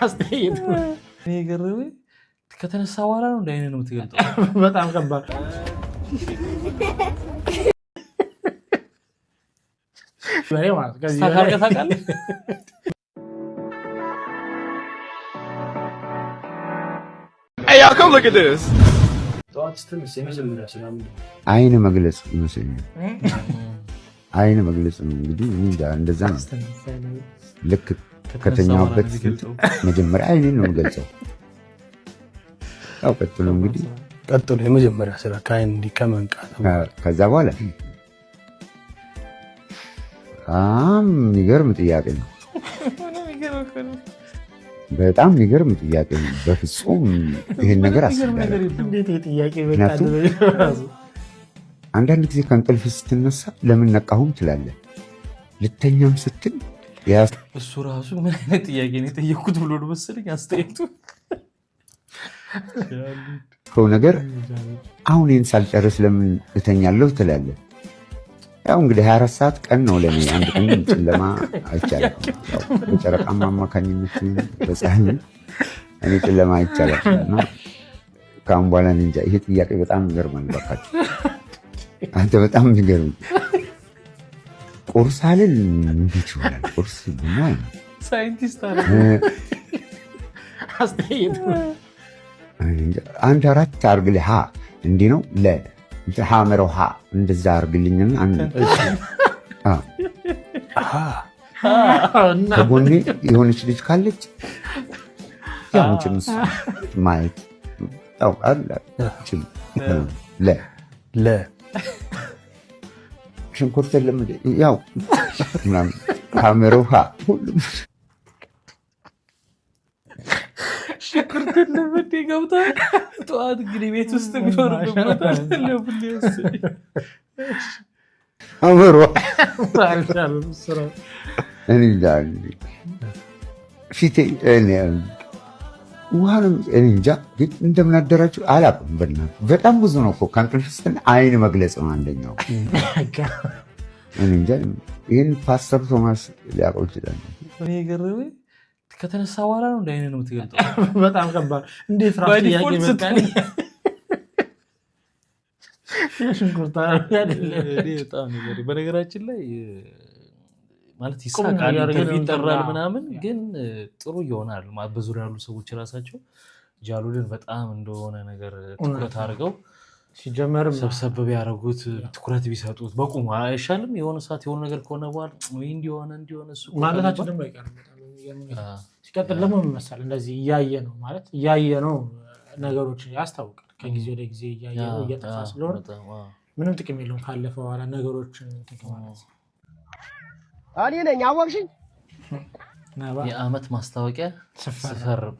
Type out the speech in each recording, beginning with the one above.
አስተያየት ነገርው ከተነሳ በኋላ ነው እንዳይነ ነው የምትገልጠው። በጣም ከባድ ወሬ ማለት ከዚህ ታርቀ ታውቃለህ? Hey, y'all come look at this. አይን መግለጽ ይመስለኛል። አይን መግለጽ ነው እንግዲህ እንደዛ ነው። ልክ ከተኛውበት መጀመሪያ አይኔን ነው የምገልጸው። ያው ቀጥሎ እንግዲህ የመጀመሪያ ስራ ከአይን እንዲከመንቃት ከዛ በኋላ በጣም የሚገርም ጥያቄ ነው። በጣም የሚገርም ጥያቄ ነው። በፍጹም ይሄን ነገር አስባለሁ። ምክንያቱም አንዳንድ ጊዜ ከእንቅልፍ ስትነሳ ለምን ነቃሁም ትላለህ። ልተኛም ስትል እሱ ራሱ ምን አይነት ጥያቄ ነው የጠየኩት ብሎ ነው መሰለኝ አስተያየቱ ነገር አሁን ይህን ሳልጨርስ ለምን እተኛለሁ ትላለህ። ያው እንግዲህ 24 ሰዓት ቀን ነው ለኔ። አንድ ቀን ጨለማ አይቻልም። በጨረቃማ አማካኝነት በፀሐይ እኔ ጨለማ አይቻልም እና ካሁን በኋላ እንጃ። ይሄ ጥያቄ በጣም ይገርማል። በቃችሁ አንተ በጣም ይገርም። ቁርስ አልል እንዴት ይሆናል? ቁርስ ቡና ሳይንቲስት አለ አስተያየት አንድ አራት አርግልህ እንዲህ ነው ለ ሐመረው እንደዛ አርግልኝና ከጎኔ የሆነች ልጅ ካለች ያው ጭምስ ማየት ያው አለ ለ ሽንኩርት ለምን ያው ምናምን ሐመረው ሁሉም ሽንኩርት ለምን ገብቷል? ጠዋት እንግዲህ ቤት ውስጥ የሚኖርበት ለብልስ አመሮ ፊቴ ውሃንም እንጃ ግን እንደምን አደራችሁ አላውቅም። በእናትህ በጣም ብዙ ነው እኮ ከእንቅልፍ ስትል አይን መግለጽ ነው አንደኛው። እንጃ ይህን ፓስተር ቶማስ ሊያውቀው ይችላል። ገረመኝ ከተነሳ በኋላ ነው እንዳይነ ነው የምትገልጠው። በጣም ከባድ እንዴት ራሱ ጥያቄ መጣኝ። የሽንኩርት በጣም ነገር በነገራችን ላይ ማለት ይሳቃል ይጠራል ምናምን፣ ግን ጥሩ ይሆናል ማለት በዙሪያ ያሉ ሰዎች ራሳቸው ጃሉድን በጣም እንደሆነ ነገር ትኩረት አድርገው ሲጀመርም ሰብሰብ ቢያደርጉት ትኩረት ቢሰጡት በቁም አይሻልም? የሆነ ሰዓት የሆነ ነገር ከሆነ በኋላ ወይ እንዲሆነ እሱ ማለታችን ደግሞ አይቀርም። ሲቀጥል ደግሞ መሰል እንደዚህ እያየ ነው ማለት እያየ ነው ነገሮችን ያስታውቃል። ከጊዜ ወደ ጊዜ እያየ ነው እየጠፋ ስለሆነ ምንም ጥቅም የለውም ካለፈ በኋላ ነገሮችን ተከማለት። እኔ ነኝ አወቅሽኝ። የዓመት ማስታወቂያ ስፈርም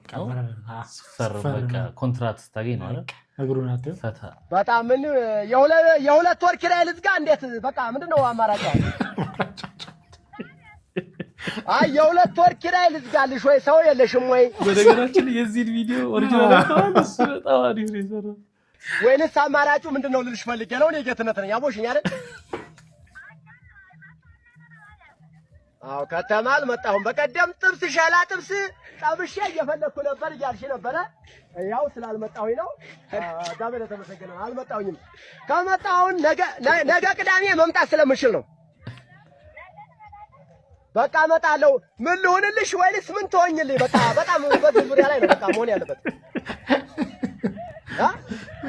በቃ ኮንትራት ታገኝ ነው አይደል? እግሩን አትይው ፈታ በጣም ምን የሁለት ወር ኪራይ ልዝጋ እንዴት? በቃ ምንድነው አማራጭ? አይ የሁለት ወር ኪራይ ልዝጋልሽ ወይ ሰው የለሽም ወይ? በነገራችን የዚህ ቪዲዮ ኦሪጂናል አካውንት እሱ በጣም አሪፍ ነው የሰራው። ወይንስ አማራጩ ምንድነው ልልሽ ፈልጌ ነው። እኔ ጌትነት ነኝ አቦሽኝ አይደል? አዎ ከተማ አልመጣሁም። በቀደም ጥብስ ሻላ ጥብስ ጠብሼ እየፈለኩ ነበር እያልሽ ነበረ። ያው ስላልመጣሁኝ ነው። ዳበለ ተመሰገነ አልመጣሁኝም። ከመጣሁን ነገ ቅዳሜ መምጣት ስለምችል ነው። በቃ እመጣለሁ። ምን ልሁንልሽ ወይስ ምን ትሆኝልኝ? በቃ በጣም በዚህ ዙሪያ ላይ ነው በቃ መሆን ያለበት።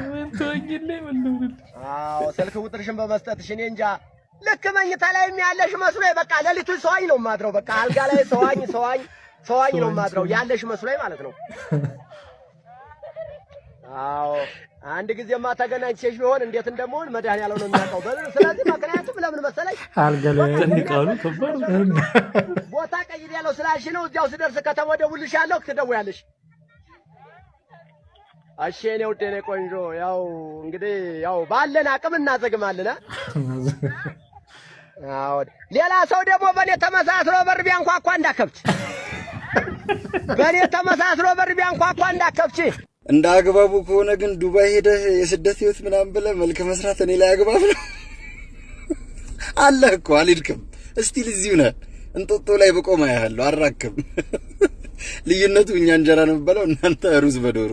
ምን ትሆኝልኝ? ምን ልሁንልሽ? አዎ ስልክ ቁጥርሽን በመስጠትሽ እኔ እንጃ ልክ መኝታ ላይ ያለሽ መስሎኝ በቃ ሌሊቱን ሰዋኝ ነው የማድረው። በቃ አልጋ ላይ ሰዋኝ ነው የማድረው ያለሽ መስሎኝ ማለት ነው። አዎ አንድ ጊዜማ ተገናኝቼሽ ቢሆን እንዴት እንደምሆን መድኃኒዓለም ነው የሚያውቀው። ስለዚህ ምክንያቱም ለምን መሰለሽ አልጋ ላይ ተንቃሉ ከበር ቦታ ቀይር ያለው ስላልሽ ነው። እዚያው ስደርስ ከተማ ደውልልሻለሁ፣ ትደውያለሽ። እሺ እኔ ውዴ ነኝ ቆንጆ። ያው እንግዲህ ያው ባለን አቅም እናዘግማለን። አዎ ሌላ ሰው ደግሞ በኔ ተመሳስሎ በር ቢያንኳኳ እንዳከብች እንደ አግባቡ ከሆነ ግን ዱባይ ሄደህ የስደት ህይወት ምናምን ብለህ መልክ መስራት እኔ ላይ አግባብ ነው? አለህ እኮ አልሄድክም። እስቲ እዚሁ ነህ እንጦጦ ላይ በቆማ ያለው አራክም ልዩነቱ እኛ እንጀራ ነው የምንበላው እናንተ ሩዝ በዶሮ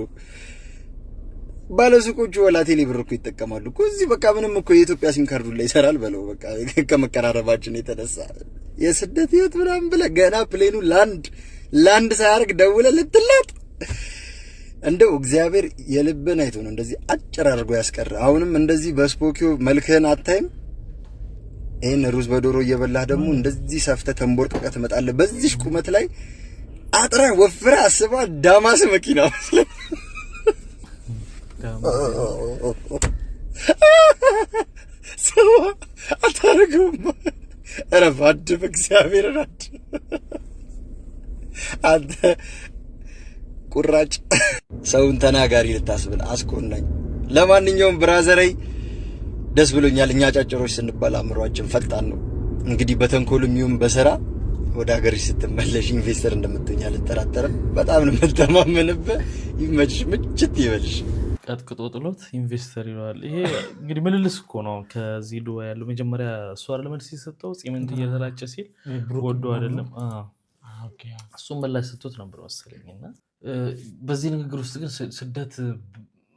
ባለሱቆቹ ወላ ቴሌ ብር እኮ ይጠቀማሉ እኮ እዚህ በቃ ምንም እኮ የኢትዮጵያ ሲም ካርዱ ላይ ይሰራል በለው በቃ ከመቀራረባችን የተነሳ የስደት ህይወት ምናምን ብለህ ገና ፕሌኑ ላንድ ሳያርግ ደውለህ ልትላጥ እንደው እግዚአብሔር የልብን አይቶ ነው እንደዚህ አጭር አድርጎ ያስቀር አሁንም እንደዚህ በስፖኪዮ መልክህን አታይም ይሄን ሩዝ በዶሮ እየበላህ ደግሞ እንደዚህ ሰፍተህ ተንቦርጥቀህ ትመጣለህ በዚህ ቁመት ላይ አጥራ ወፍራ አስባ ዳማስ መኪና መስለ ሰው አታረጉም ረፋድ በእግዚአብሔር ናት አንተ ቁራጭ ሰውን ተናጋሪ ልታስብል አስቆናኝ ለማንኛውም ብራዘሬ ደስ ብሎኛል እኛ ጫጭሮች ስንባል አምሯችን ፈጣን ነው እንግዲህ በተንኮልም ይሁን በስራ ወደ ሀገርሽ ስትመለሽ ኢንቨስተር እንደምትሆኛ ልጠራጠርም በጣም ነው መተማመንበት ይመችሽ ምችት ይበልሽ ቀጥቅጦ ጥሎት ኢንቨስተር ይለዋል ይሄ እንግዲህ ምልልስ እኮ ነው ከዚህ ዱባይ ያለው መጀመሪያ እሱ አይደል መልስ ሲሰጠው ጺምንት እየተላጨ ሲል ወዶ አይደለም ኦኬ እሱም መላሽ ሰጥቶት ነበር መሰለኝና በዚህ ንግግር ውስጥ ግን ስደት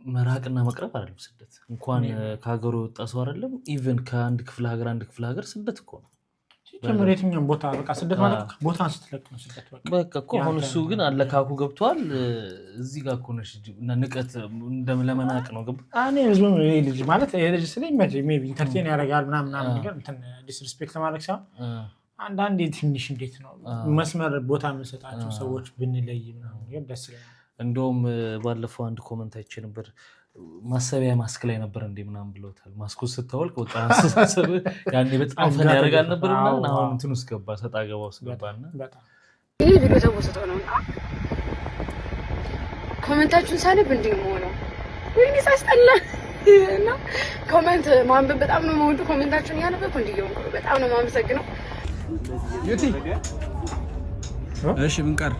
መራቅና መቅረብ አይደለም ስደት እንኳን ከሀገሩ ወጣ ሰው አይደለም ኢቭን ከአንድ ክፍለ ሀገር ስደት እኮ ነው ጀመረኛም ቦታ በቃ ስደት ማለት ቦታን ስትለቅ ነው ስደት በቃ እኮ አሁን እሱ ግን አለካኩ ገብቷል እዚህ ጋር እኮ ነሽ እና ንቀት እንደለመናቅ ነው ገብ እኔ ብዙ ልጅ ማለት የልጅ ስለኝ ሜቢ ኢንተርቴን ያደርጋል ምናምን ነገር እንትን ዲስሪስፔክት ማድረግ ሳይሆን አንዳንዴ ትንሽ እንዴት ነው መስመር ቦታ የምንሰጣቸው ሰዎች ብንለይ ምናምን ነገር ደስ ይላል እንደውም ባለፈው አንድ ኮሜንት አይቼ ነበር ማሰቢያ ማስክ ላይ ነበር እንዴ ምናምን ብለውታል ማስኩ ስታወልቅ በቃ አስተሳሰብ ያኔ በጣም ፈን ያደርጋል ነበርና አሁን እንትን ውስጥ ገባ ሰጣ ገባ ውስጥ ገባና በጣም ይሄ ቪዲዮ ተወሰተ ነውና ኮሜንታችሁን ሳነብ እንዴ ነው ወይኔ ሳስጠላ እና ኮሜንት ማንበብ በጣም ነው የምወደው ኮሜንታችሁን ያነበብኩ እንዴ ነው በጣም ነው የማመሰግነው ዩቲ እሺ ምን ቀር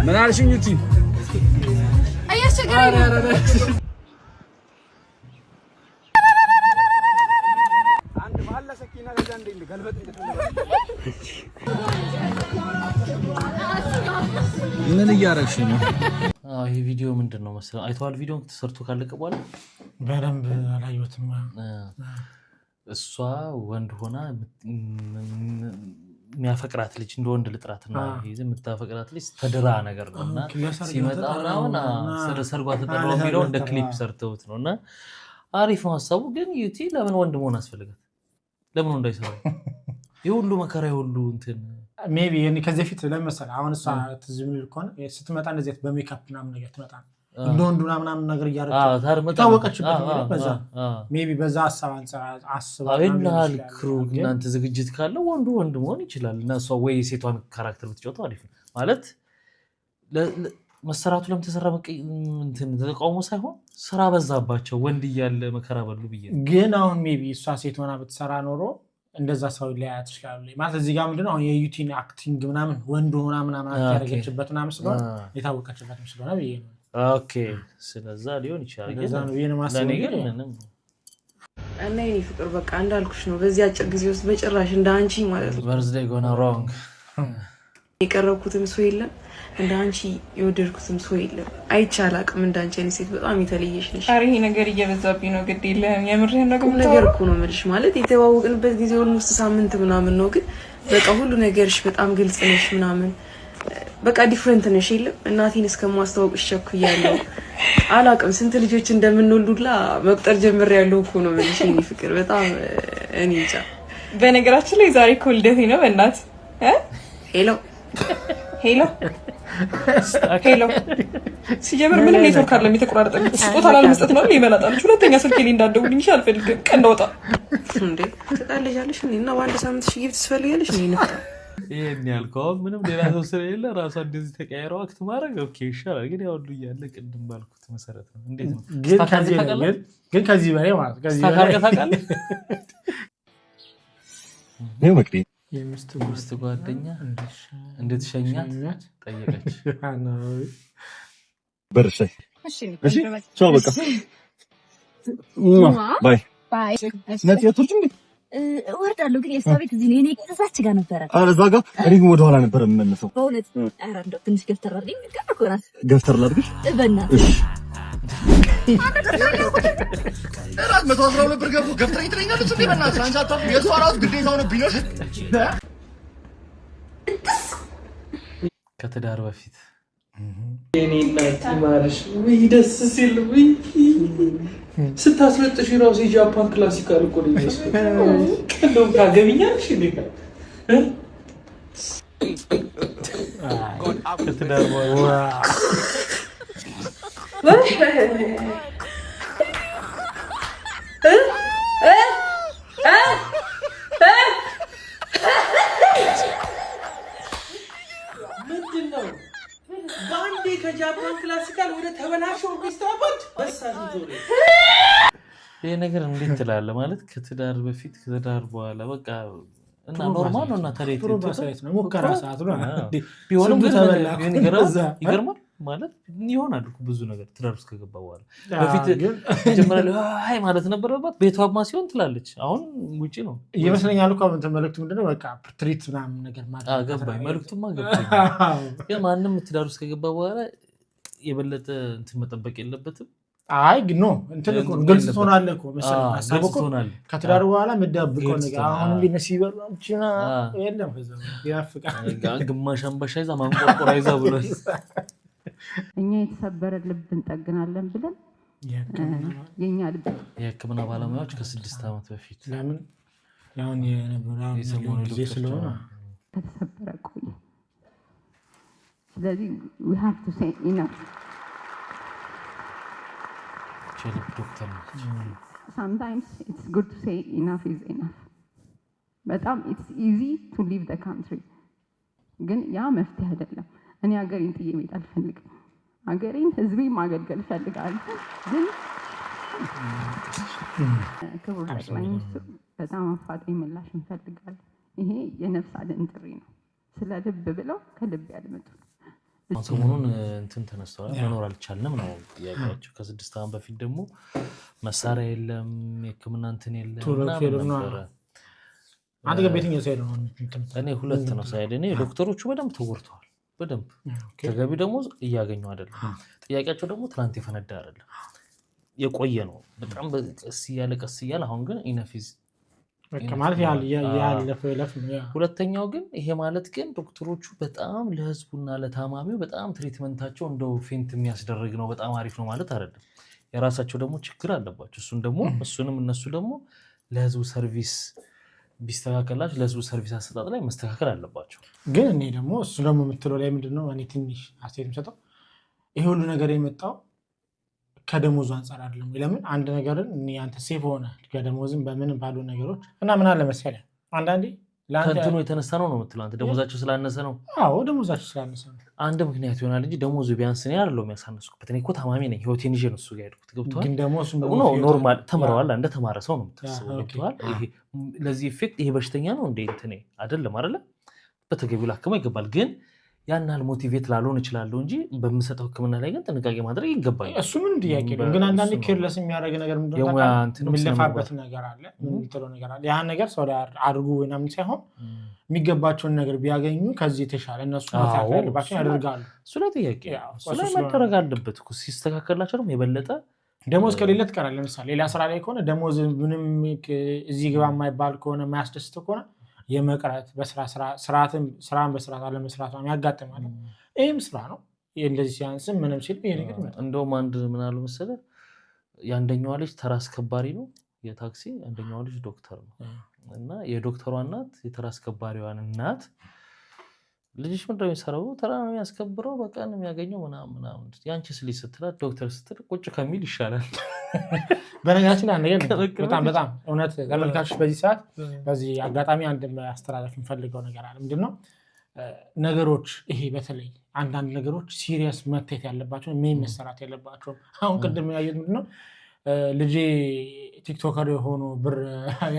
ምን አልሽኝ ዩቲ ምን እያረግሽ ነው ይሄ ቪዲዮ ምንድነው መሰለኝ አይተዋል ቪዲዮን ተሰርቶ ካለቀ በኋላ በደንብ አላየሁትም እሷ ወንድ ሆና የሚያፈቅራት ልጅ እንደ ወንድ ልጥራትና ይሄ የምታፈቅራት ልጅ ተድራ ነገር ነውና ሲመጣ ምናምን ሰርጓ ተጠራው የሚለው እንደ ክሊፕ ሰርተውት ነውና አሪፍ ነው ሐሳቡ ግን ዩቲ ለምን ወንድ መሆን አስፈልጋት ለምን እንዳይሰራ ይሁሉ መከራ ይሁሉ እንትን ሜቢ ከዚህ ፊት ለምሳሌ አሁን እሷ ትዝም ልኮን ስትመጣ እንደዚህ በሜካፕ ምናምን ነገር ትመጣ እንደወንዱና ምናምን ነገር ያረጋግጥ ታወቀችበት ነው በዛ ሜቢ በዛ ሐሳብ አንፃር አስባለሁ ክሩ እናንተ ዝግጅት ካለው ወንድ መሆን ይችላል እና እሷ ወይ ሴቷን ካራክተር ብትጫወተው አሪፍ ነው ማለት መሰራቱ ለምን ተሰራ እንትን ተቃውሞ ሳይሆን ስራ በዛባቸው ወንድ እያለ መከራ በሉ ብዬ ግን አሁን ሜቢ እሷ ሴት ሆና ብትሰራ ኖሮ እንደዛ ሰው ሊያያት ይችላል ማለት እዚህ ጋር ምንድነው አሁን የዩቲን አክቲንግ ምናምን ወንድ ሆና ምናምን ያደረገችበት ምናምን ስለሆነ የታወቀችበት ስለሆነ ብዬ ነው ኦኬ ስለዛ ሊሆን ይችላል እንደዛ ነው ይሄን ማሰብ ግን ምንም እና የኔ ፍቅር በቃ እንዳልኩሽ ነው በዚህ አጭር ጊዜ ውስጥ በጭራሽ እንደ አንቺ ማለት ነው በርዝዴይ ጎና ሮንግ የቀረብኩትም ሰው የለም እንደ አንቺ የወደድኩትም ሰው የለም አይቻላቅም እንደ አንቺ አይነት ሴት በጣም የተለየሽ ነሽ ኧረ ይሄ ነገር እየበዛብኝ ነው ግድ የለም የምርህን ነገር እኮ ነው የምልሽ ማለት የተዋወቅንበት ጊዜ ኦልሞስት ሳምንት ምናምን ነው ግን በቃ ሁሉ ነገርሽ በጣም ግልጽ ነሽ ምናምን በቃ ዲፍረንት ነሽ የለም እናቴን እስከማስተዋወቅሽ ቸኩያለሁ አላቅም ስንት ልጆች እንደምንወልዱላ መቁጠር ጀምሬያለሁ እኮ ነው የምልሽ የኔ ፍቅር በጣም እኔ እንጃ በነገራችን ላይ ዛሬ እኮ ልደቴ ነው በእናት ሄሎ ሲጀምር ምንም ኔትወርክ አለ የተቆራረጠ ስጦታ ላለመስጠት ነው ይመላጣልሽ ሁለተኛ ስልኬ ላይ እንዳትደውልኝ አልፈልግም ቀን እንዳወጣ እንዴ ተጣለሻለሽ እና በአንድ ሳምንት ጊፍት ትፈልጊያለሽ ነው ይሄን ያልከው ምንም ሌላ ሰው ስለሌለ ራሷ እንደዚህ ተቀያይረው አክት ማድረግ ኦኬ ይሻላል። ግን ያው ሁሉ እያለ ቅድም ባልኩት መሰረት ነው። እንዴት ነው ግን ከዚህ በላይ ማለት ከዚህ በላይ ታውቃለህ? ነው መቅዲ የሚስት ጓደኛ እንድትሸኛት ጠየቀች። በርሻይ እሺ ቻው በቃ ባይ ባይ ነጥ የቱርጅ እንዴ ወርዳለሁ። ግን የሷ ቤት እዚህ ነው። እኔ ከዛች ጋር ነበረ። እዛ ጋር እኔ ወደ ኋላ ነበር የምመለሰው። በእውነት ኧረ እንደው ትንሽ ገፍተር አድርገኝ። ከበኮራት ገፍተር ላድርግሽ በእናትሽ። እራት 112 ብር ገቡ ገፍተር ይጥረኛለች እንዴ? በእናትሽ አንቺ አታፍ የሷ ራሱ ግዴታው ነው ቢነሽ ከትዳር በፊት የኔ እናት ማርሽ ወይ ደስ ሲል ወይ ስታስለጥሽ ራሱ የጃፓን ክላሲካል እኮ ነው የሚመስለው። እንደውም ታገቢኛለሽ እንዴ? ከትዳር በኋላ ምንድን ነው በአንዴ ከጃፓን ክላሲካል ወደ ተበላሸ ኦርኬስትራ ባንድ በሳት ዞሬ ይሄ ነገር እንዴት ትላለህ? ማለት ከትዳር በፊት ከትዳር በኋላ በቃ እና ኖርማል ነው። እና ታዲያ ነው ሙከራ ሰዓት ነው ቢሆንም ይገርማል ማለት ይሆናል እኮ ብዙ ነገር ትዳር ውስጥ ከገባ በኋላ በፊት መጀመሪያ አይ ማለት ነበረባት። ቤቷማ ሲሆን ትላለች። አሁን ውጪ ነው ይመስለኛል እኮ እንትን መልዕክቱ ምንድነው? በቃ ትሪት ምናምን ነገር ማለት ገባኝ። መልዕክቱማ ገባኝ። ግን ማንም ትዳር ውስጥ ከገባ በኋላ የበለጠ እንትን መጠበቅ የለበትም። አይ ግን ነው እንትን እኮ ግልጽ ትሆናለህ እኮ መሰለኝ። አሳበቁ ከትዳር በኋላ የምትደብቀው ነገር አሁን ቢነስ ይበላችና የለም ከዛ ያፍቃል። ግማሽ አንበሻ ይዛ ማንቆርቆራ ይዛ ብሎ እኛ የተሰበረ ልብ እንጠግናለን ብለን የኛ ልብ የሕክምና ባለሙያዎች ከ6 ዓመት በፊት ለምን ያውን የነበረው ጊዜ ስለሆነ ከተሰበረ ቆየ። ስለዚህ we have to say enough. ዶክተር sometimes it's good to say enough is enough. በጣም it's easy to leave the country ግን ያ መፍትሄ አይደለም። እኔ ሀገሬን ጥዬ መሄድ አልፈልግም። ሀገሬን ህዝቤን ማገልገል እፈልጋለሁ። ግን ክቡር ጠቅላይ ሚኒስትሩ በጣም አፋጣኝ ምላሽ እንፈልጋለን። ይሄ የነፍስ አድን ጥሪ ነው። ስለ ልብ ብለው ከልብ ያልመጡ ሰሞኑን እንትን ተነስተዋል። መኖር አልቻልንም ነው ጥያቄያቸው። ከ6 ዓመት በፊት ደግሞ መሳሪያ የለም የሕክምና እንትን የለም ምናምን ነበረ። አንተ ጋር ቤተኛው ሳይድ ነው? እኔ 2 ነው ሳይድ። እኔ ዶክተሮቹ በደንብ ተወርተዋል። በደንብ ተገቢ ደግሞ እያገኙ አይደለም። ጥያቄያቸው ደግሞ ትናንት የፈነዳ አይደለም የቆየ ነው። በጣም ቀስ እያለ አሁን ግን ኢነፊዝ ማለት ያለፈ ለፍ ነው። ሁለተኛው ግን ይሄ ማለት ግን ዶክተሮቹ በጣም ለህዝቡና ለታማሚው በጣም ትሪትመንታቸው እንደው ፌንት የሚያስደርግ ነው፣ በጣም አሪፍ ነው ማለት አይደለም። የራሳቸው ደግሞ ችግር አለባቸው። እሱንም እነሱ ደግሞ ለህዝቡ ሰርቪስ ቢስተካከላቸው ለህዝቡ ሰርቪስ አሰጣጥ ላይ መስተካከል አለባቸው። ግን እኔ ደግሞ እሱ ደግሞ የምትለው ላይ ምንድነው እኔ ትንሽ አስተያየት የምሰጠው ይሄ ሁሉ ነገር የመጣው ከደሞዙ አንጻር አይደለም። ለምን አንድ ነገርን አንተ ሴፍ ሆነ ከደሞዝም በምን ባሉ ነገሮች እና ምን አለ መሰለህ አንዳንዴ ከእንትኑ የተነሳ ነው የምትለው አንተ ደሞዛቸው ስላነሰ ነው። አዎ ደሞዛቸው ስላነሰ ነው አንድ ምክንያት ይሆናል እንጂ ደሞዙ ቢያንስ ነው አይደለም የሚያሳነሱበት። እኔ እኮ ታማሚ ነኝ፣ ህይወቴን ይዤ ነው እሱ ጋር ሄድኩት። ገብቶሃል? ግን ደሞዙ ኖርማል ተምረዋል፣ እንደ ተማረ ሰው ነው የምታስበው። ገብቶሃል? ይሄ ለዚህ ኢፌክት ይሄ በሽተኛ ነው እንደ እንትን አይደለም አይደለ? በተገቢው ላክመው ይገባል። ግን ያን ያህል ሞቲቬት ላልሆን እችላለሁ እንጂ በምሰጠው ሕክምና ላይ ግን ጥንቃቄ ማድረግ ይገባል። እሱ ምን ጥያቄ ነው። ግን አንዳንዴ ኬርለስ የሚያደርግ ነገር ምንድነው የሚለፋበት ነገር አለ፣ የሚጥለው ነገር አለ። ያን ነገር ሰው አድርጉ ወይናም ሳይሆን የሚገባቸውን ነገር ቢያገኙ ከዚህ የተሻለ እነሱ ያለባቸው ያደርጋሉ። እሱ ላይ ጥያቄ እሱ ላይ መደረግ አለበት እኮ። ሲስተካከላቸው ደግሞ የበለጠ ደሞዝ ከሌለ ትቀራለህ። ለምሳሌ ሌላ ስራ ላይ ከሆነ ደሞዝ ምንም እዚህ ግባ የማይባል ከሆነ የማያስደስት ከሆነ የመቅረት ስራን በስርዓት አለመስራት ያጋጥማል። ይህም ስራ ነው። እንደዚህ ሲያንስም ምንም ሲል ይሄ ነገር ይመጣል። እንደውም አንድ ምን አሉ መሰለህ የአንደኛዋ ልጅ ተራ አስከባሪ ነው የታክሲ፣ አንደኛዋ ልጅ ዶክተር ነው እና የዶክተሯ እናት የተራ አስከባሪዋን እናት ልጅሽ ምንድን ነው የሚሰራው? ተራ ነው የሚያስከብረው፣ በቀን የሚያገኘው ምናምን ያንቺስ ልጅ ስትላት ዶክተር ስትል ቁጭ ከሚል ይሻላል። በነገራችን አንድ ነገር በጣም እውነት ተመልካቾች በዚህ ሰዓት በዚህ አጋጣሚ አንድ ማስተላለፍ የምፈልገው ነገር አለ። ምንድነው ነገሮች ይሄ በተለይ አንዳንድ ነገሮች ሲሪየስ መታየት ያለባቸው ምን መሰራት ያለባቸው አሁን ቅድም ያየሁት ምንድነው ልጄ ቲክቶከር ሆኖ ብር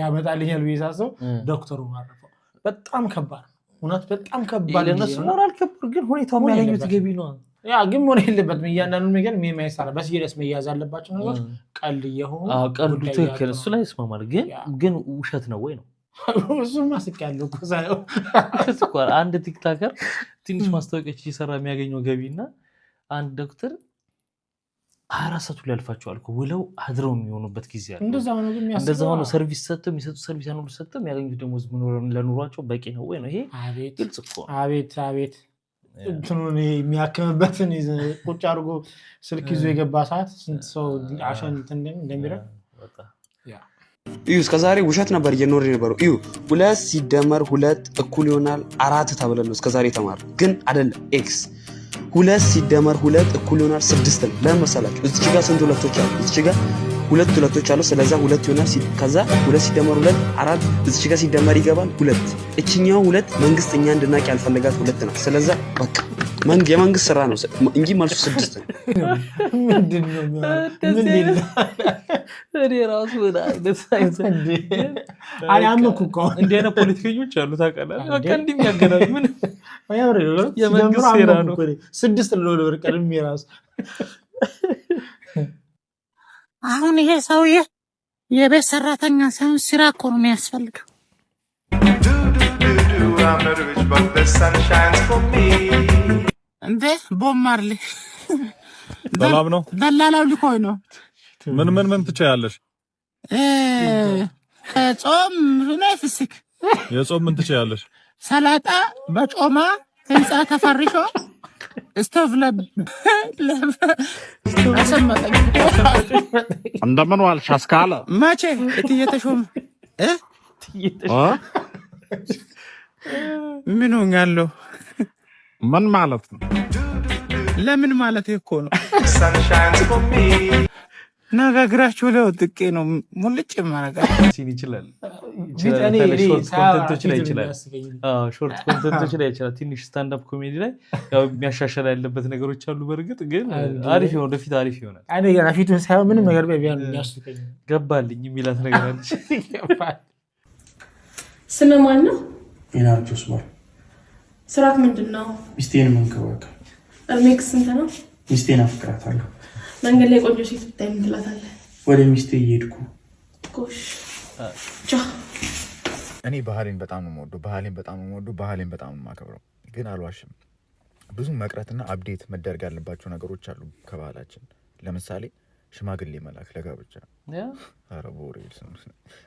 ያመጣልኛል ቢሳሰው ዶክተሩ ማረፈው በጣም ከባድ እውነት በጣም ከባድ ለነሱ ሞራል ከብር ግን ሁኔታው የሚያገኙት ገቢ ነው ያ ግን ሞራል የለበትም እያንዳንዱ ነገር የማይሰራ በሲሪየስ መያዝ አለባቸው ነገሮች ቀልድ ይሁን ቀልዱ ትክክል እሱ ላይ ይስማማል ግን ውሸት ነው ወይ ነው እሱ ማስቅ ያለው ኮሳው አንድ ቲክቶከር ትንሽ ማስታወቂያዎች እየሰራ የሚያገኘው ገቢና አንድ ዶክተር 24 ሰዓት ሊያልፋቸዋል እኮ ውለው አድረው የሚሆኑበት ጊዜ አለ እንደዛ ሆኖ ሰርቪስ ሰጥተው የሚሰጡ ሰርቪስ ያኖሩ ሰጥተው የሚያገኙት ደሞዝ ለኑሯቸው በቂ ነው ወይ ነው ይሄ ግልጽ እኮ አቤት እንትኑን የሚያከምበትን ቁጭ አድርጎ ስልክ ይዞ የገባ ሰዓት ስንት ሰው አሸን እንደሚረግ እዩ እስከዛሬ ውሸት ነበር እየኖር የነበረው እዩ 2 ሲደመር 2 እኩል ይሆናል 4 ተብለን ነው እስከዛሬ ተማር ግን አይደለም ኤክስ 2 ሲደመር 2 እኩል ይሆናል 6 ነው ለምን መሰላችሁ እዚህ ጋር ስንት ሁለቶች አሉ እዚህ ጋር ሁለት ሁለቶች አሉ ስለዚህ 2 ይሆናል ከዛ 2 ሲደመር 2 4 እዚህ ጋር ሲደመር ይገባል 2 እቺኛው 2 መንግስት እኛ እንድናቅ ያልፈለጋት 2 ነው ስለዚህ በቃ የመንግስት ስራ ነው እንጂ መልሱ 6 ነው ምንድነው እኔ ራሱ አይነት ሳይንስ አያምኩ እኮ እንደነ ፖለቲከኞች አሉ ታውቃለህ በቃ እንዲህ የሚያገናኙ ምን የመንግስት ስራ ነው 6 ነው ለወርቀልም የራሱ አሁን ይሄ ሰውዬ የቤት ሰራተኛ ሳይሆን ስራ እኮ ነው የሚያስፈልገው እንዴ ቦማርሊ ሰላም ነው ደላላው ልኮይ ነው ምን ትቻያለሽ ጾም ነው ፍስክ የጾም ምን ትቻያለሽ ሰላጣ በጮማ ህንጻ ተፈርሾ ስቶቭ አሰማኝ እንደምን ዋልሽ አስካለ መቼ እትየተሾመ ምን ሆኛለሁ ምን ማለት ነው ለምን ማለት እኮ ነው ነጋግራችሁ ለውጥቄ ነው ሙልጭ ማረጋ ይችላል ኮንተንቶች ላይ ይችላል ሾርት ኮንተንቶች ላይ ይችላል ትንሽ ስታንድ አፕ ኮሜዲ ላይ ያው የሚያሻሽል ያለበት ነገሮች አሉ በርግጥ ግን አሪፍ ነው ወደፊት አሪፍ ይሆናል አይደል ፊቱን ሳይሆን ምንም ነገር ቢያን የሚያስቀኝ ገባልኝ የሚላት ነገር አለች ስለማን ነው ኢናርጆስ ማር ስራት ምንድነው ሚስቴን መንከባከብ እርሜክስ ስንት ነው ሚስቴን አፍቅራታለሁ መንገድ ላይ ቆንጆ ሴት ብታይ ምን ትላታለህ ወደ ሚስቴ እየሄድኩ ጎሽ ቻ እኔ ባህሌን በጣም ነው የምወደው ባህሌን በጣም ነው የማከብረው ግን አልዋሽም ብዙ መቅረትና አፕዴት መደረግ ያለባቸው ነገሮች አሉ ከባህላችን ለምሳሌ ሽማግሌ መላክ ለጋብቻ አረቦሬል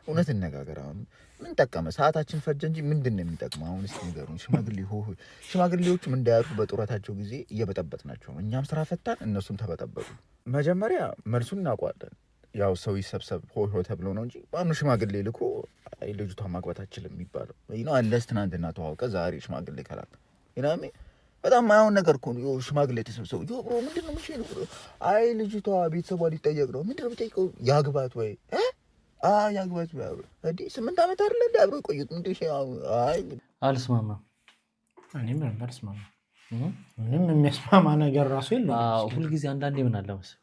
እውነት እንነጋገር አሁን ምን ጠቀመ ሰዓታችን ፈጀ እንጂ ምንድነው የሚጠቅመው አሁን እስኪ ንገሩኝ ሽማግሌዎቹ ምን እንዳያርፉ በጦራታቸው ጊዜ እየበጠበጥናቸው እኛም ስራ ፈታን እነሱም ተበጠበጡ መጀመሪያ መልሱን እናውቀዋለን ያው ሰው ይሰብሰብ ሆ ተብሎ ነው እንጂ ማነው ሽማግሌ ልኮ አይ ልጅቷ ማግባት አትችልም የሚባለው አለስ ትናንትና ተዋውቀ ዛሬ ሽማግሌ ከላክ ይናሜ በጣም ማይሆን ነገር እኮ ነው ሽማግሌ ተሰብሰቡ ብሮ ምንድነው ምሽል አይ ልጅቷ ቤተሰቧ ሊጠየቅ ነው ምንድነው የሚጠይቀው ያግባት ወይ ያግባት አዲ 8 ዓመት አይደለ አብሮ ቆይት እንዴ አይ አልስማማም እኔም አልስማማም ምንም የሚያስማማ ነገር ራሱ የለም ሁሉ ጊዜ አንዳንዴ ምን አለ መሰለህ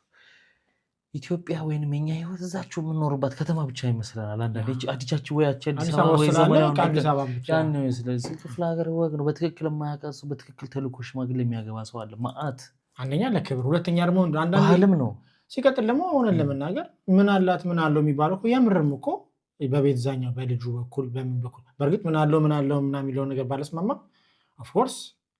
ኢትዮጵያ ወይንም የኛ ህይወት እዛችሁ የምንኖርባት ከተማ ብቻ ይመስለናል አንዳንዴ አዲቻችሁ ወይ አዲስ አበባ ወይ ዘመናዊ አዲስ አበባ ብቻ ነው ስለዚህ ክፍለ ሀገር ወግ ነው በትክክል የማያውቃሱ በትክክል ተልኮ ሽማግሌ የሚያገባ ሰው አለ ማአት አንደኛ ለክብር ሁለተኛ ደግሞ አንዳንዴ ባህልም ነው ሲቀጥል ደግሞ ሆነን ለመናገር ምን አላት ምን አለው የሚባለው እኮ ያምርም እኮ በቤት ዛኛው በልጁ በኩል በምን በኩል በርግጥ ምን አለው ምናምን የሚለው ነገር ባለስማማ ኦፍ ኮርስ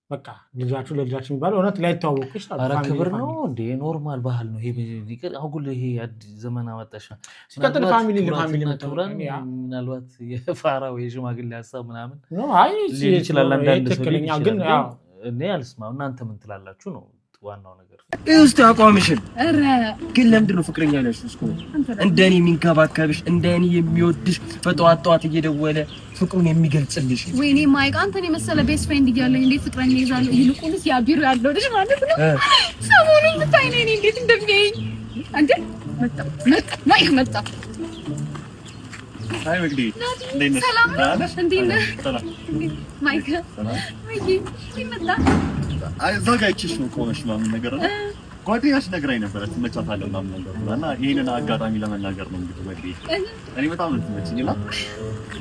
በቃ ልጃችሁ ለልጃችሁ የሚባለው እውነት ላይ ተዋወቁ ይችላል አረ ክብር ነው እንዴ ኖርማል ባህል ነው ይሄ አሁን ይሄ አዲስ ዘመን አመጣሽ ሲቀጥል ፋሚሊ ለፋሚሊ መተውራን ምናልባት የፋራ ወይ ሽማግሌ ሐሳብ ምናምን ነው አይ ይችላል አንዳንድ ሰው ግን እኔ አልስማው እናንተ ምን ትላላችሁ ነው ዋናው ነገር እስቲ አቋምሽን ግን ለምንድን ነው ፍቅረኛ ነሽ እስኮ እንደኔ የሚንከባከብሽ እንደኔ የሚወድሽ በጠዋት እየደወለ ፍቅሩን የሚገልጽልሽ ወይኔ ማይክ አንተን የመሰለ ቤስት ፍሬንድ እያለኝ እንዴት ፍቅረኛ ይዛለሁ ይልቁንስ ያ ቢሮ ያለው ልጅ ማለት ነው ሰሞኑን ብታይ ነኝ እንዴት እንደሚያየኝ አንተ መጣ ማይክ መጣ አይ ወግዲ ሰላም እንዴት ነህ? ማይክ ማይክ ይመጣ አይ ዘጋይችሽ ነው ቆመሽ ምናምን ነገር ነው ጓደኛሽ ነግራኝ ነበር ትመጫታለህ ምናምን ነገር እና ይሄንን አጋጣሚ ለመናገር ነው እንግዲህ ወግዲ እኔ በጣም ነው ትመጭኝና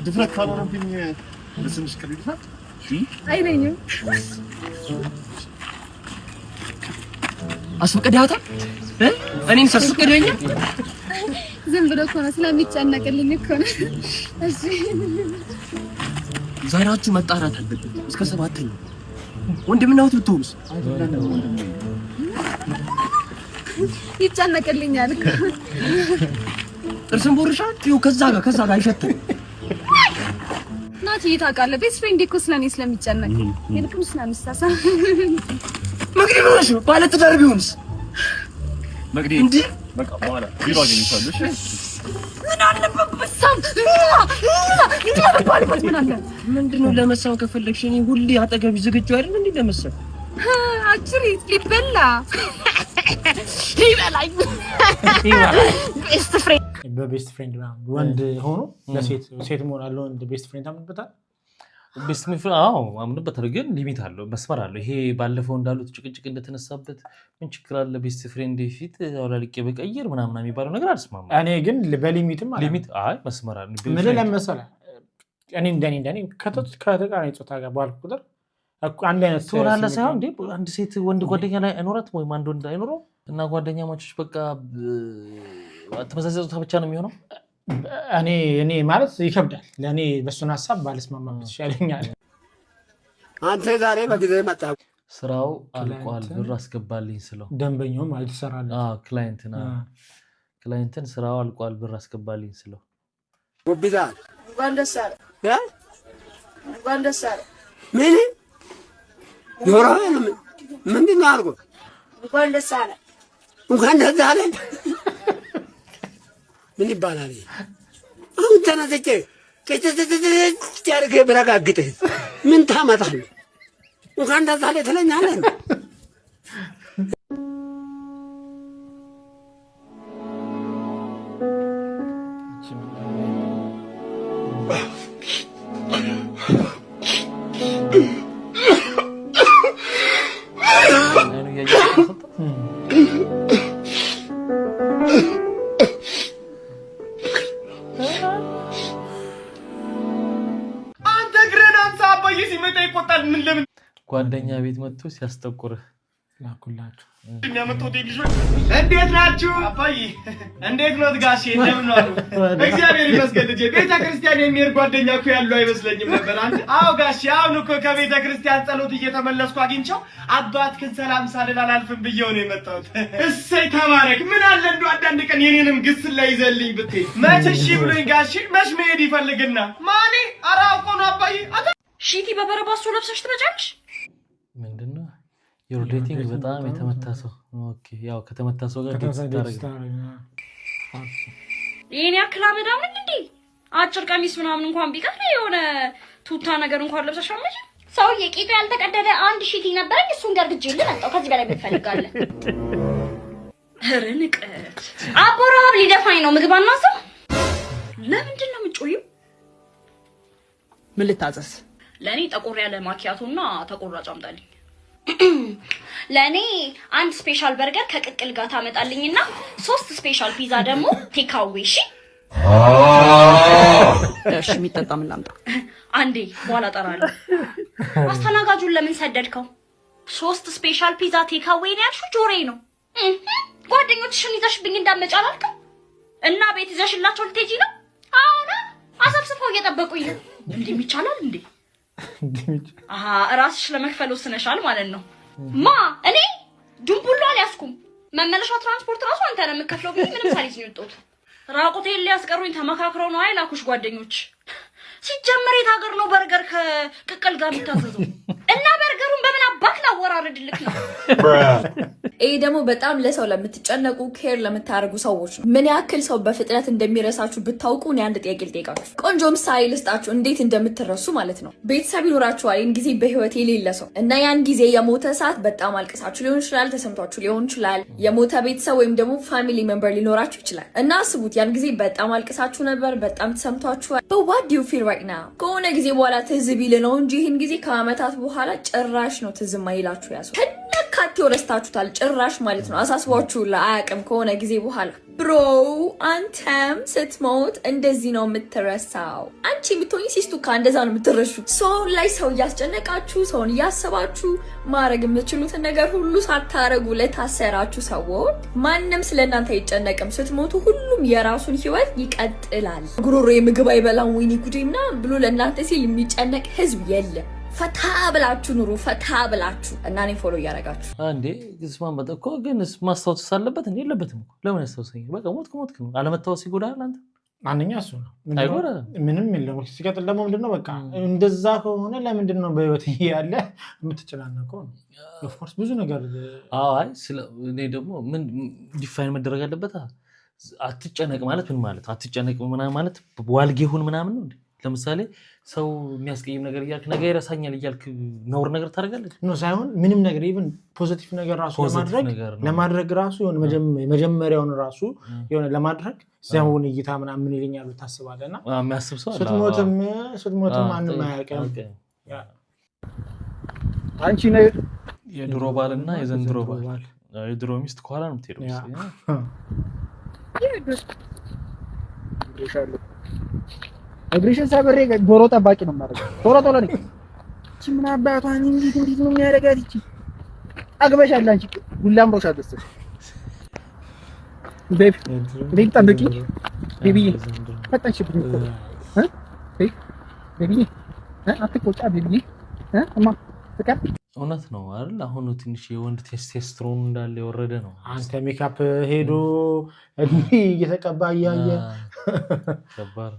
ድፍረት ካልሆነብኝ ለስምሽ ቅሪታ አይለኝም አስፈቅዳታ እኔን ሳስፈቅደኝ ዝም ብሎ እኮ ነው ስለሚጨነቅልኝ እኮ ነው። እሺ ዛሬያችሁ መጣራት አለበት እስከ 7 ነው ወንድምና እህት ብትሆኑስ ይጨነቅልኛል እኮ ጥርስን ቦርሻት ይኸው ከዛ ጋር አይሸትም ናቲ ታውቃለህ ቤስት ፍሬንድ እኮ ስለኔ ስለሚጨነቅ ይልቁን ስለምሳሳ መግዲ ብለሽ ባለ ትዳር ቢሆንስ መግዲ እንዴ በቃ በኋላ ቢሮ አገኝሻለሁ እሺ ምን አለበት በሳም ይተባባልበት ምን አለ ምንድነው ለመሳው ከፈለግሽ እኔ ሁሌ አጠገብ ዝግጁ አይደል እንዴ ለመሳው አክቹሊ ሊበላ ይበላኝ ቤስት ፍሬንድ በቤስት ፍሬንድ ወንድ ሆኖ ለሴት ሴት መሆን አለው እንደ ቤስት ፍሬንድ አምንበታል ቤስት ፍሬንድ አዎ አምንበታል ግን ሊሚት አለው መስመር አለው ይሄ ባለፈው እንዳሉት ጭቅጭቅ እንደተነሳበት ምን ችግር አለ ቤስት ፍሬንድ ፊት አውላልቄ በቀይር ምናምን የሚባለው ነገር አልስማማ እኔ ግን በሊሚትም አለ ሊሚት አይ መስመር አለ ምን ለምሳሌ እኔ እንደኔ ከተቃራኒ ጾታ ጋር ባልኩ ቁጥር አንድ አይነት ትሆናለህ ሳይሆን እንዴ አንድ ሴት ወንድ ጓደኛ ላይ አይኖራትም ወይም አንድ ወንድ አይኖረው እና ጓደኛ ማቾች በቃ ተመሳሳይ ጾታ ብቻ ነው የሚሆነው እኔ ማለት ይከብዳል ለኔ በሱን ሐሳብ ባልስማማበት ይሻለኛል አንተ ዛሬ በጊዜ መጣ ስራው አልቋል ብር አስገባልኝ ስለው ደንበኛው ማለት ይሰራል ክላይንትን ስራው አልቋል ብር አስገባልኝ ስለው ጎብዛል ወንደሳር ምን ዮራ ምንድነው አልኩ ወንደሳር እንኳን ደስ አለ ምን ይባላል አሁን ተነስቼ ከጨጨጨጨ ብረጋግጥህ ምን ታመጣለህ እንኳን ደስ አለ ትለኛለህ ጓደኛ ቤት መጥቶ ሲያስጠቁርህ ላኩላችሁ የሚያመጡት ልጆች እንዴት ናችሁ አባዬ እንዴት ነው ጋሼ እንደምን ነው እግዚአብሔር ይመስገን ልጄ ቤተ ክርስቲያን የሚሄድ ጓደኛ እኮ ያለው አይመስለኝም ነበር አንተ አዎ ጋሼ አሁን እኮ ከቤተ ክርስቲያን ጸሎት እየተመለስኩ አግኝቸው አባትክን ሰላም ሳልል አላልፍም ብየው ነው የመጣሁት እሰይ ተባረክ ምን አለ እንደው አንዳንድ ቀን የኔንም ግስል ላይ ይዘልኝ ብትይ መቼ ብሎኝ ጋሼ መች መሄድ ይፈልግና ማኔ አራውቆ ነው አባዬ ሺቲ በበረባሱ ለብሰሽ ትመጫለሽ ምንድነው ዩር ዴቲንግ በጣም የተመታ ሰው ኦኬ ያው ከተመታ ሰው ጋር ዴት ታረጋ የኔ አክላ መዳም እንዴ አጭር ቀሚስ ምናምን እንኳን ቢቀር የሆነ ቱታ ነገር እንኳን ለብሰሽ አመሽ ሰውዬ ቂጡ ያልተቀደደ አንድ ሺቲ ነበረኝ እሱን ገርግጄልህ መጣው ከዚህ በላይ ብትፈልጋለ ህርንቀት አቦራብ ሊደፋኝ ነው ምግብ አናሰው ለምንድን ነው የምትጮይው ምን ልታዘዝ ለኔ ጠቆር ያለ ማኪያቶና ተቆራጭ አምጣልኝ ለኔ አንድ ስፔሻል በርገር ከቅቅል ጋር ታመጣልኝና 3 ስፔሻል ፒዛ ደግሞ ቴካዌ እሺ እሺ የሚጠጣ ምን ላምጣ አንዴ በኋላ እጠራለሁ አስተናጋጁን ለምን ሰደድከው 3 ስፔሻል ፒዛ ቴካዌ ነው ያልሽው ጆሬ ነው ጓደኞችሽን ይዘሽብኝ እንዳመጫላልከ እና ቤት ይዘሽላቸው ልትሄጂ ነው አሁን አሰብስበው እየጠበቁኝ ነው እንዴ ይቻላል እንዴ አሃ ራስሽ ለመክፈል ወስነሻል ማለት ነው ማ እኔ ዱምቡሎ አልያዝኩም መመለሻ ትራንስፖርት ራሱ አንተ ነው የምከፍለው ግን ምንም ሳይዝ ነው የወጣሁት ራቁቴን ሊያስቀሩኝ ተመካክረው ነው አይላኩሽ ጓደኞች ሲጀመር የት ሀገር ነው በርገር ከቅቅል ጋር የሚታዘዘው እና በርገሩን በምን አባክ ላወራርድልክ ነው። ይሄ ደግሞ በጣም ለሰው ለምትጨነቁ ኬር ለምታደርጉ ሰዎች ነው። ምን ያክል ሰው በፍጥነት እንደሚረሳችሁ ብታውቁ እኔ አንድ ጥያቄ ልጠይቃችሁ። ቆንጆ ምሳሌ ልስጣችሁ እንዴት እንደምትረሱ ማለት ነው። ቤተሰብ ይኖራችኋል፣ ይህን ጊዜ በህይወት የሌለ ሰው እና ያን ጊዜ የሞተ ሰዓት በጣም አልቅሳችሁ ሊሆን ይችላል፣ ተሰምቷችሁ ሊሆን ይችላል። የሞተ ቤተሰብ ወይም ደግሞ ፋሚሊ ሜምበር ሊኖራችሁ ይችላል እና አስቡት፣ ያን ጊዜ በጣም አልቅሳችሁ ነበር፣ በጣም ተሰምቷችኋል። but what do you feel right now? ከሆነ ጊዜ በኋላ ትዝ ቢል ነው እንጂ ይህን ጊዜ ከአመታት በኋላ ጭራሽ ነው ትዝ ማይላችሁ ያሰው ካቴው ረስታችሁታል ጭራሽ ማለት ነው። አሳስቧችሁ ለአያቅም ከሆነ ጊዜ በኋላ ብሮ አንተም ስትሞት እንደዚህ ነው የምትረሳው። አንቺ ብትሆኚ ሲስቱካ እንደዛ ነው የምትረሹ። ሰውን ላይ ሰው እያስጨነቃችሁ ሰውን እያሰባችሁ ማድረግ የምትችሉትን ነገር ሁሉ ሳታረጉ ለታሰራችሁ ሰዎች ማንም ስለእናንተ አይጨነቅም። ስትሞቱ ሁሉም የራሱን ህይወት ይቀጥላል። ጉሮሮ የምግብ አይበላም ወይኔ ጉዴ ምናምን ብሎ ለእናንተ ሲል የሚጨነቅ ህዝብ የለም። ፈታ ብላችሁ ኑሩ፣ ፈታ ብላችሁ እና እኔ ፎሎ እያደረጋችሁ አንዴ ግስማን በጠቆ ግን ማስታወስ አለበት እንዴ? የለበትም እኮ ለምን ያስታውሰኝ? በቃ ሞትክ ነው። አለመታወስ ይጎዳል። አንተ አንደኛ እሱ ነው አይጎዳ ምንም የለም። ሲቀጥል ደግሞ ምንድነው በቃ እንደዛ ከሆነ ለምንድን ነው በህይወት ያለ የምትጨናነቀው? ነው ኦፍ ኮርስ ብዙ ነገር አይ እኔ ደግሞ ምን ዲፋይን መደረግ አለበት። አትጨነቅ ማለት ምን ማለት? አትጨነቅ ማለት ዋልጌ ሁን ምናምን ነው እንዴ? ለምሳሌ ሰው የሚያስቀይም ነገር እያልክ ነገ ይረሳኛል እያልክ ነውር ነገር ታደርጋለህ? ኖ ሳይሆን ምንም ነገር ኢቭን ፖዚቲቭ ነገር ራሱ ለማድረግ ራሱ የሆነ መጀመሪያውን ራሱ የሆነ ለማድረግ ሰውን እይታ ምናምን ምን ይለኛል ታስባለህና የሚያስብ ሰው ስትሞትም ማንም አያውቅም። አንቺ ነው የድሮ ባልና የዘንድሮ ባል የድሮ ሚስት ከኋላ ነው የምትሄደው። እግሪሽን ሰብሬ ዶሮ ጠባቂ ነው ማለት ነው። ቶሎ ቶሎ ነኝ። እቺ ምን አባቷን እንዴት ነው የሚያደርጋት? እቺ አግበሻል አንቺ ጉላም ሮሻል ደስ ቤቢ ጠብቂ ቤቢ ፈጣንሽብኝ ቤቢ አትቆጫ ቤቢ እማ ፍቅር እውነት ነው አይደል? አሁን ትንሽ የወንድ ቴስቶስትሮን እንዳለ የወረደ ነው። አንተ ሜካፕ ሄዶ እየተቀባ እያየ ከባድ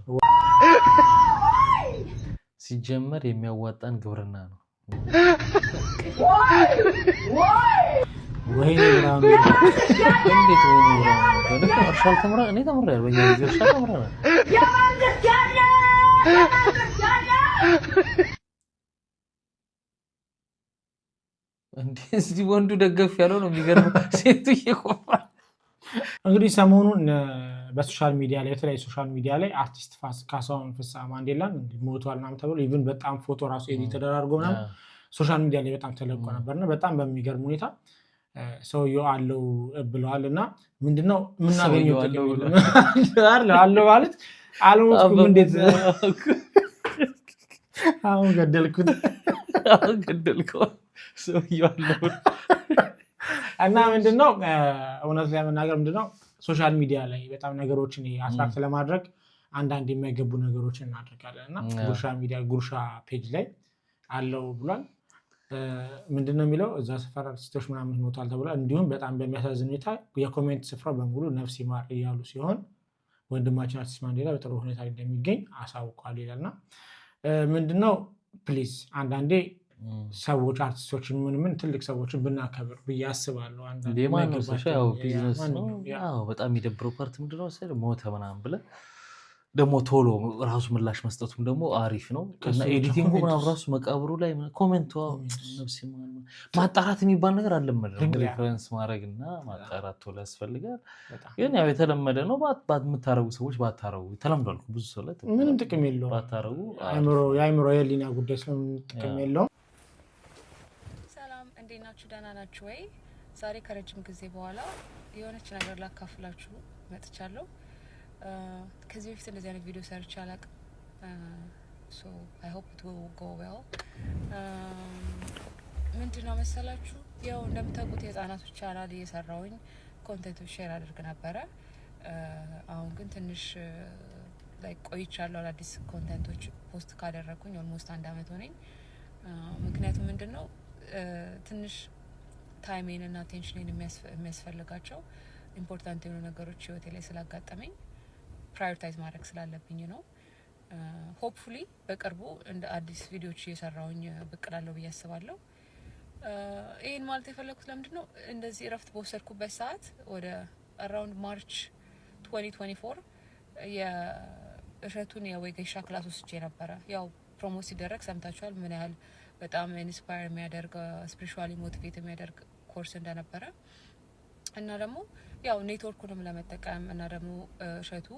ሲጀመር የሚያዋጣን ግብርና ነው። ወይኔ ብራኑ እንዴት ወይኔ ብራኑ እርሻል ተምራ እኔ ተምራለሁ። በእኛ ጊዜ እርሻ ተምራለሁ። እንደዚህ ወንዱ ደገፍ ያለው ነው የሚገርመው። ሴቱ እየቆፋ እንግዲህ ሰሞኑን በሶሻል ሚዲያ ላይ የተለያዩ ሶሻል ሚዲያ ላይ አርቲስት ካሳሁን ፍስሐ ማንዴላን ሞቷል ምናምን ተብሎ ኢቭን በጣም ፎቶ ራሱ ኤዲት ተደራርጎ ምናምን ሶሻል ሚዲያ ላይ በጣም ተለቆ ነበርና በጣም በሚገርም ሁኔታ ሰውየው አለው ብለዋል። እና ምንድነው የምናገኘው አለው ማለት አልሞትኩም እንዴት አሁን ገደልከው ሰውየው አለው እና ምንድነው እውነት ለመናገር ምንድነው ሶሻል ሚዲያ ላይ በጣም ነገሮችን አትራክት ለማድረግ አንዳንድ የማይገቡ ነገሮችን እናደርጋለን እና ጉርሻ ፔጅ ላይ አለው ብሏል። ምንድነው የሚለው እዛ ሰፈር አርቲስቶች ምናምን ሞቷል ተብሏል። እንዲሁም በጣም በሚያሳዝን ሁኔታ የኮሜንት ስፍራው በሙሉ ነፍስ ይማር እያሉ ሲሆን ወንድማችን አርቲስት ማንዴላ በጥሩ ሁኔታ እንደሚገኝ አሳውቋል ይላልና ምንድነው ፕሊዝ አንዳንዴ ሰዎች አርቲስቶችን ምን ትልቅ ሰዎችን ብናከብር ብዬ አስባለሁ። አንዳንዴ ያው ቢዝነስ ነው። ያው በጣም የሚደብረው ፓርት ምንድነው መሰለህ ሞተ ምናምን ብለህ ደግሞ ቶሎ ራሱ ምላሽ መስጠቱም ደግሞ አሪፍ ነው እና ኤዲቲንጉ ምናምን ራሱ መቃብሩ ላይ ኮሜንቱ ነፍስ ማጣራት የሚባል ነገር አልለመደም። ሪፈረንስ ማድረግና ማጣራት ቶሎ ያስፈልጋል። ግን ያው የተለመደ ነው። የምታረጉ ሰዎች ባታረጉ ተለምዷል። ብዙ ሰው ላይ ምንም ጥቅም የለውም። ባታረጉ የአእምሮ የህሊና ጉዳይ ስለምን ጥቅም የለውም። ሰላም እንዴት ናችሁ? ደህና ናችሁ ወይ? ዛሬ ከረጅም ጊዜ በኋላ የሆነች ነገር ላካፍላችሁ መጥቻለሁ። ከዚህ በፊት እንደዚህ አይነት ቪዲዮ ሰርቼ አላውቅም። ሶ አይ ሆፕ ኢት ዊል ጎ ዌል። ምንድነው መሰላችሁ ያው እንደምታውቁት የህፃናቶች ቻናል እየሰራሁኝ ኮንቴንቶች ሼር አድርግ ነበረ። አሁን ግን ትንሽ ላይ ቆይቻለሁ። አዳዲስ ኮንቴንቶች ፖስት ካደረኩኝ ኦልሞስት 1 አመት ሆነኝ። ምክንያቱም ምንድነው ትንሽ ታይሜን እና አቴንሽኔን የሚያስፈልጋቸው ኢምፖርታንት የሆኑ ነገሮች ህይወቴ ላይ ስላጋጠመኝ ፕራዮሪታይዝ ማድረግ ስላለብኝ ነው። ሆፕፉሊ በቅርቡ እንደ አዲስ ቪዲዮዎች እየሰራሁኝ ብቅ እላለሁ ብዬ አስባለሁ። ይሄን ማለት የፈለኩት ለምንድን ነው እንደዚህ እረፍት በወሰድኩበት ሰዓት ወደ አራውንድ ማርች 2024 የእሸቱን የወጌሻ ክላስ ወስጄ ነበረ። ያው ፕሮሞት ሲደረግ ሰምታችኋል ምን ያህል በጣም ኢንስፓየር የሚያደርግ ስፒሪቹዋሊ ሞቲቬት የሚያደርግ ኮርስ እንደነበረ እና ደግሞ ያው ኔትወርኩንም ለመጠቀም እና ደግሞ እሸቱ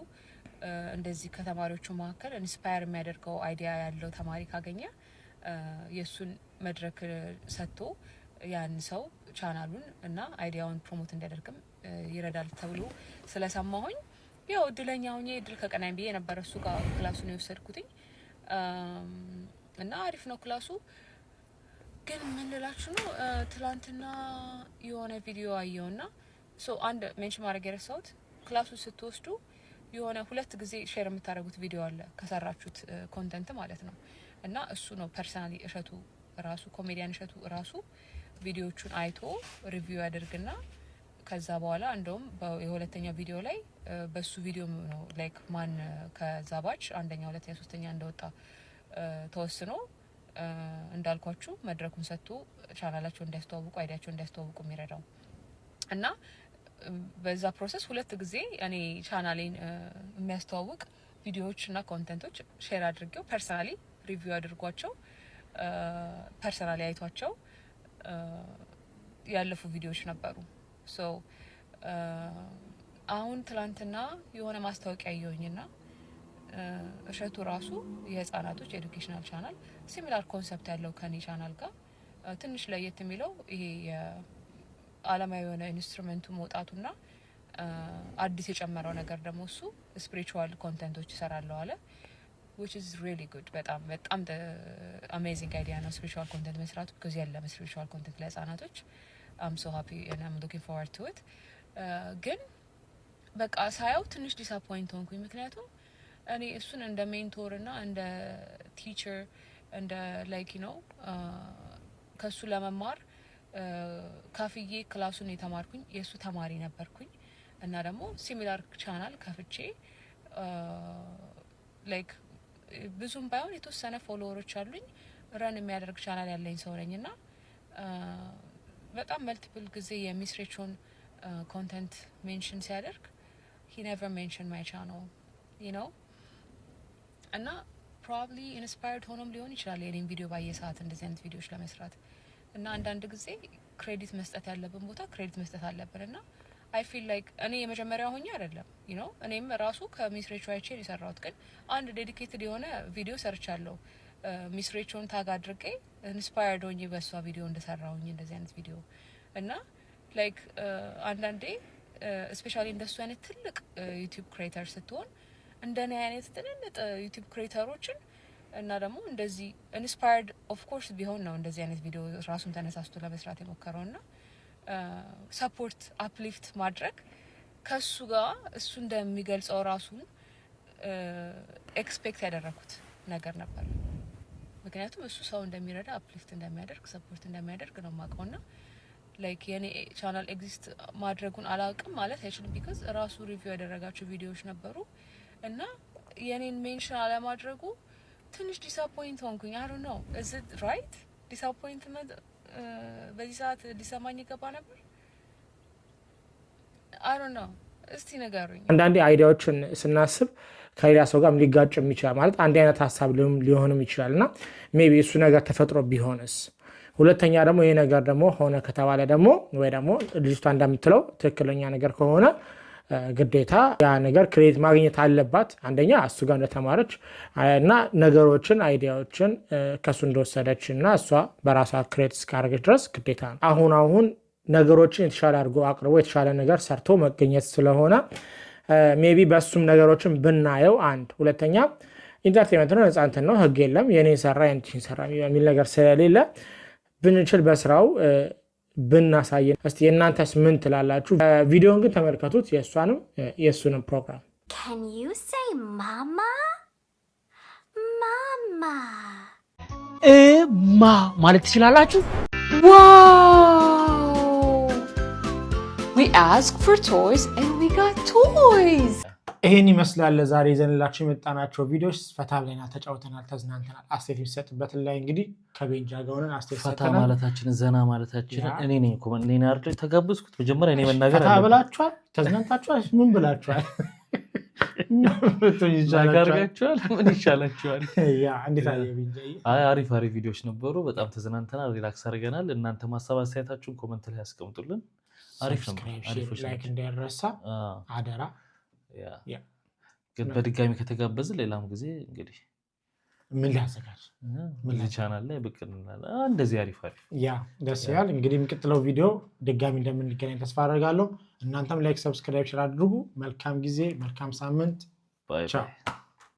እንደዚህ ከተማሪዎቹ መካከል ኢንስፓየር የሚያደርገው አይዲያ ያለው ተማሪ ካገኘ የሱን መድረክ ሰጥቶ ያን ሰው ቻናሉን እና አይዲያውን ፕሮሞት እንዲያደርግም ይረዳል ተብሎ ስለሰማሁኝ ያው እድለኛ ሆኜ እድል ከቀናኝ ብዬ ነበር እሱ ጋር ክላሱን የወሰድኩትኝ እና አሪፍ ነው ክላሱ። ግን ምን ልላችሁ ነው ትላንትና የሆነ ቪዲዮ አየውና አንድ ሜንሽን ማድረግ የረሳሁት ክላሱ ስትወስዱ የሆነ 2 ጊዜ ሼር የምታደርጉት ቪዲዮ አለ ከሰራችሁት ኮንተንት ማለት ነው። እና እሱ ነው ፐርሰናሊ እሸቱ ራሱ ኮሜዲያን እሸቱ ራሱ ቪዲዮቹን አይቶ ሪቪው ያደርግና ከዛ በኋላ እንደውም የሁለተኛው ቪዲዮ ላይ በሱ ቪዲዮ ነው ላይክ ማን ከዛ ባች አንደኛ ሁለተኛ ሶስተኛ እንደወጣ ተወስኖ እንዳልኳችሁ መድረኩን ሰጥቶ ቻናላቸው እንዲያስተዋውቁ አይዲያቸው እንዲያስተዋውቁ የሚረዳው እና በዛ ፕሮሰስ 2 ጊዜ እኔ ቻናሌን የሚያስተዋውቅ ቪዲዮዎች እና ኮንተንቶች ሼር አድርጌው ፐርሰናሊ ሪቪው አድርጓቸው ፐርሰናሊ አይቷቸው ያለፉ ቪዲዮዎች ነበሩ። አሁን ትላንትና የሆነ ማስታወቂያ ያየውኝና እሸቱ ራሱ የህፃናቶች ኤዱኬሽናል ቻናል ሲሚላር ኮንሰፕት ያለው ከኔ ቻናል ጋር ትንሽ ለየት የሚለው ይሄ የዓለማዊ የሆነ ኢንስትሩመንቱ መውጣቱና አዲስ የጨመረው ነገር ደግሞ እሱ ስፒሪቹዋል ኮንተንቶች ይሰራለው አለ which is really good በጣም amazing idea ነው spiritual content መስራቱ because ያለ spiritual content ለህፃናቶች I'm so happy and I'm looking forward to it ግን በቃ ሳያው ትንሽ ዲስአፖይንት ሆንኩኝ ምክንያቱም እኔ እሱን እንደ ሜንቶር እና እንደ ቲቸር እንደ ላይክ ዩ ኖ ከሱ ለመማር ካፍዬ ክላሱን የተማርኩኝ የሱ ተማሪ ነበርኩኝ እና ደግሞ ሲሚላር ቻናል ከፍቼ ላይክ ብዙም ባይሆን የተወሰነ ፎሎወሮች አሉኝ ረን የሚያደርግ ቻናል ያለኝ ሰው ነኝና በጣም መልቲፕል ጊዜ የሚስሬቾን ኮንተንት ሜንሽን ሲያደርግ he never mentioned my channel you know እና probably inspired ሆኖም ሊሆን ይችላል የኔን ቪዲዮ ባየ ሰዓት እንደዚህ አይነት ቪዲዮዎች ለመስራት እና አንዳንድ ጊዜ ክሬዲት መስጠት ያለብን ቦታ ክሬዲት መስጠት አለብንና I feel like እኔ የመጀመሪያው ሆኜ አይደለም you know እኔም ራሱ ከሚስሬቾ አይቼ የሰራሁት ግን አንድ ዴዲኬትድ የሆነ ቪዲዮ ሰርቻለሁ ሚስሬቾን ታግ አድርጌ ኢንስፓየርድ ሆኜ በሷ ቪዲዮ እንደሰራሁኝ እንደዚህ አይነት ቪዲዮ እና ላይክ አንዳንዴ ስፔሻሊ እንደሱ አይነት ትልቅ ዩቲዩብ ክሬተር ስትሆን እንደኔ አይነት ትንንጥ ዩቲዩብ ክሬተሮችን እና ደግሞ እንደዚህ ኢንስፓየርድ ኦፍ ኮርስ ቢሆን ነው እንደዚህ አይነት ቪዲዮ ራሱን ተነሳስቶ ለመስራት የሞከረውና ሰፖርት አፕሊፍት ማድረግ ከሱ ጋር እሱ እንደሚገልጸው ራሱን ኤክስፔክት ያደረኩት ነገር ነበር ምክንያቱም እሱ ሰው እንደሚረዳ አፕሊፍት እንደሚያደርግ ሰፖርት እንደሚያደርግ ነው ማቀውና ላይክ የኔ ቻናል ኤግዚስት ማድረጉን አላውቅም ማለት አይችልም ቢካዝ ራሱ ሪቪው ያደረጋቸው ቪዲዮዎች ነበሩ እና የኔን ሜንሽን አለማድረጉ ትንሽ ዲስአፖይንት ሆንኩኝ I don't know is it right disappointment በዚህ ሰዓት ሊሰማኝ ይገባ ነበር I don't know እስቲ ንገሩኝ አንዳንዴ አይዲያዎችን ስናስብ ከሌላ ሰው ጋር ሊጋጭም ይችላል ማለት አንድ አይነት ሀሳብ ሊሆንም ይችላልና ሜቢ እሱ ነገር ተፈጥሮ ቢሆንስ ሁለተኛ ደግሞ ይሄ ነገር ደግሞ ሆነ ከተባለ ደግሞ ወይ ደግሞ ልጅቷ እንደምትለው ትክክለኛ ነገር ከሆነ ግዴታ ያ ነገር ክሬዲት ማግኘት አለባት አንደኛ እሱ ጋር እንደተማረች እና ነገሮችን አይዲያዎችን ከሱ እንደወሰደች እና እሷ በራሷ ክሬዲት እስካደረገች ድረስ ግዴታ ነው አሁን ነገሮችን የተሻለ አድርጎ አቅርቦ የተሻለ ነገር ሰርቶ መገኘት ስለሆነ ሜቢ በሱም ነገሮችን ብናየው አንድ ሁለተኛ ኢንተርቴይንመንት ነው ነፃነትን ነው ህግ የለም የኔ ሰራ ያንቺን ሰራ የሚል ነገር ስለሌለ ብንችል በስራው ብናሳየን እስቲ የእናንተስ ምን ትላላችሁ ቪዲዮን ግን ተመልከቱት የሱንም ፕሮግራም Can you say mama mama ማለት ትችላላችሁ wow we asked for toys and we got toys ይሄን ይመስላል ዛሬ ይዘንላችሁ የመጣናቸው ቪዲዮዎች። ፈታ ብለናል፣ ተጫውተናል፣ ተዝናንተናል። አስተያየት የሚሰጥበትን ላይ እንግዲህ ከቤንጃ ጋር ሆነን አስተያየት ፈታ ሰጥተናል። ማለታችን ዘና ማለታችን እኔ ነኝ ኮመንት እኔ አይደል ተጋብዝኩት። መጀመሪያ እኔ መናገር ፈታ ብላችኋል፣ ተዝናንታችኋል፣ ምን ብላችኋል? ይሻላችኋል፣ ምን ይሻላችኋል? ያ እንዴት አለ ቤንጃ? አሪፍ ቪዲዮዎች ነበሩ። በጣም ተዝናንተናል፣ ሪላክስ አድርገናል። እናንተ ማሳብ አስተያየታችሁን ኮመንት ላይ ያስቀምጡልን። አሪፍ ነው። ላይክ እንዳይረሳ አደራ። ግን በድጋሚ ከተጋበዝን ሌላም ጊዜ እንግዲህ ምን ሊያዘጋጅ ምን ቻናል ላይ ብቅ እንላለን። እንደዚህ አሪፍ ያ ደስ ይላል። እንግዲህ የሚቀጥለው ቪዲዮ ድጋሚ እንደምንገናኝ ተስፋ አደርጋለሁ። እናንተም ላይክ፣ ሰብስክራይብ፣ ሼር አድርጉ። መልካም ጊዜ፣ መልካም ሳምንት። ቻው።